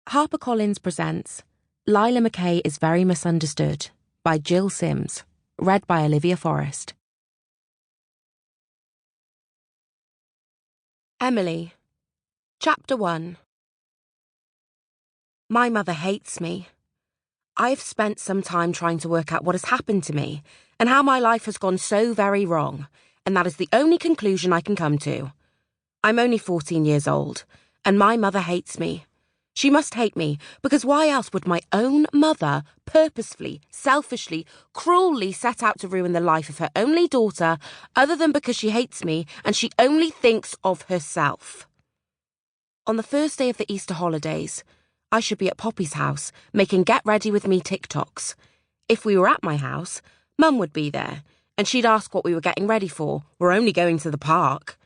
HarperCollins presents Lila Mackay is Very Misunderstood by Gill Sims, read by Olivia Forrest. Emily, Chapter 1. My mother hates me. I've spent some time trying to work out what has happened to me and how my life has gone so very wrong, and that is the only conclusion I can come to. I'm only 14 years old, and my mother hates me. She must hate me, because why else would my own mother purposefully, selfishly, cruelly set out to ruin the life of her only daughter, other than because she hates me and she only thinks of herself? On the first day of the Easter holidays, I should be at Poppy's house, making get ready with me TikToks. If we were at my house, Mum would be there, and she'd ask what we were getting ready for. We're only going to the park.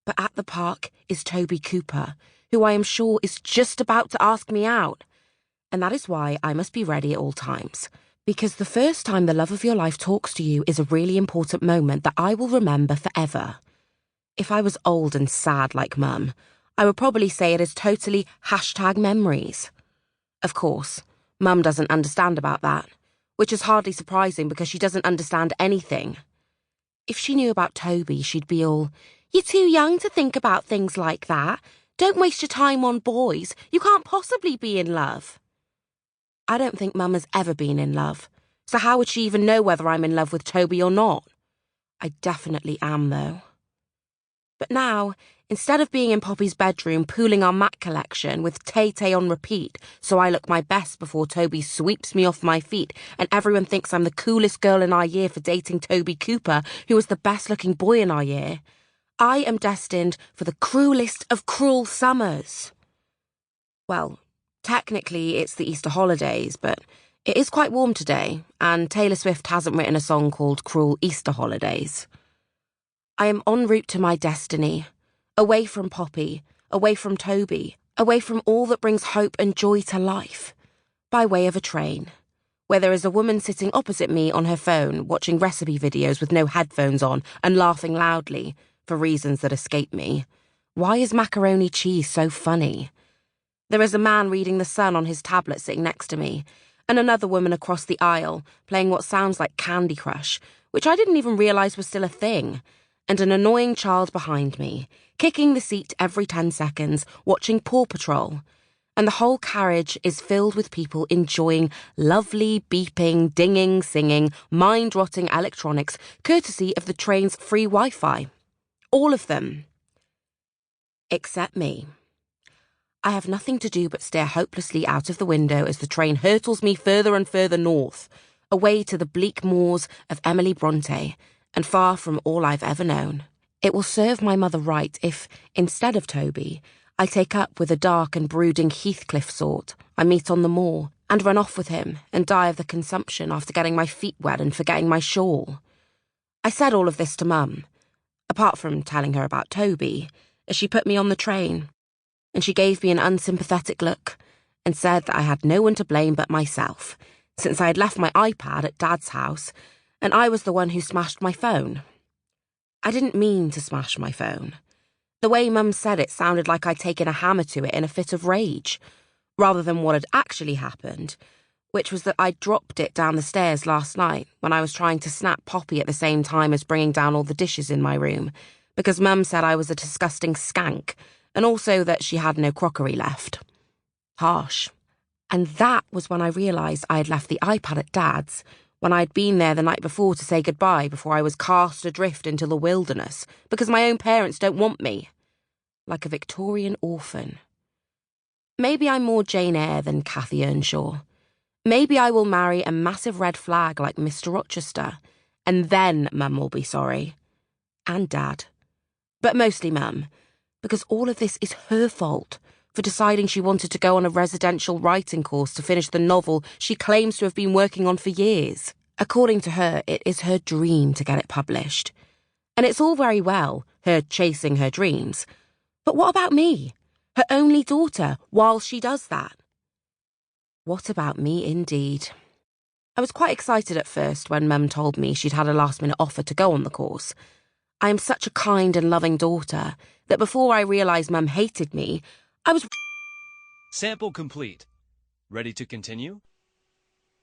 But at the park is Toby Cooper, who I am sure is just about to ask me out. And that is why I must be ready at all times. Because the first time the love of your life talks to you is a really important moment that I will remember forever. If I was old and sad like Mum, I would probably say it is totally #memories. Of course, Mum doesn't understand about that, which is hardly surprising because she doesn't understand anything. If she knew about Toby, she'd be all, "You're too young to think about things like that. Don't waste your time on boys. You can't possibly be in love." I don't think Mum has ever been in love, so how would she even know whether I'm in love with Toby or not? I definitely am, though. But now, instead of being in Poppy's bedroom pooling our Mac collection with Tay-Tay on repeat so I look my best before Toby sweeps me off my feet and everyone thinks I'm the coolest girl in our year for dating Toby Cooper, who was the best-looking boy in our year, I am destined for the cruelest of cruel summers. Well, technically it's the Easter holidays, but it is quite warm today, and Taylor Swift hasn't written a song called Cruel Easter Holidays. I am en route to my destiny, away from Poppy, away from Toby, away from all that brings hope and joy to life, by way of a train, where there is a woman sitting opposite me on her phone watching recipe videos with no headphones on and laughing loudly, for reasons that escape me. Why is macaroni cheese so funny? There is a man reading The Sun on his tablet sitting next to me, and another woman across the aisle playing what sounds like Candy Crush, which I didn't even realise was still a thing, and an annoying child behind me, kicking the seat every 10 seconds, watching Paw Patrol. And the whole carriage is filled with people enjoying lovely, beeping, dinging, singing, mind-rotting electronics, courtesy of the train's free Wi-Fi. All of them. Except me. I have nothing to do but stare hopelessly out of the window as the train hurtles me further and further north, away to the bleak moors of Emily Bronte, and far from all I've ever known. It will serve my mother right if, instead of Toby, I take up with a dark and brooding Heathcliff sort I meet on the moor, and run off with him and die of the consumption after getting my feet wet and forgetting my shawl. I said all of this to Mum, apart from telling her about Toby, as she put me on the train, and she gave me an unsympathetic look and said that I had no one to blame but myself, since I had left my iPad at Dad's house, and I was the one who smashed my phone. I didn't mean to smash my phone. The way Mum said it sounded like I'd taken a hammer to it in a fit of rage, rather than what had actually happened, which was that I dropped it down the stairs last night when I was trying to snap Poppy at the same time as bringing down all the dishes in my room, because Mum said I was a disgusting skank, and also that she had no crockery left. Harsh. And that was when I realised I had left the iPad at Dad's, when I had been there the night before to say goodbye before I was cast adrift into the wilderness, because my own parents don't want me. Like a Victorian orphan. Maybe I'm more Jane Eyre than Cathy Earnshaw. Maybe I will marry a massive red flag like Mr. Rochester, and then Mum will be sorry. And Dad. But mostly Mum, because all of this is her fault for deciding she wanted to go on a residential writing course to finish the novel she claims to have been working on for years. According to her, it is her dream to get it published. And it's all very well, her chasing her dreams. But what about me, her only daughter, while she does that? What about me, indeed? I was quite excited at first when Mum told me she'd had a last-minute offer to go on the course. I am such a kind and loving daughter that before I realised Mum hated me, I was Sample complete. Ready to continue?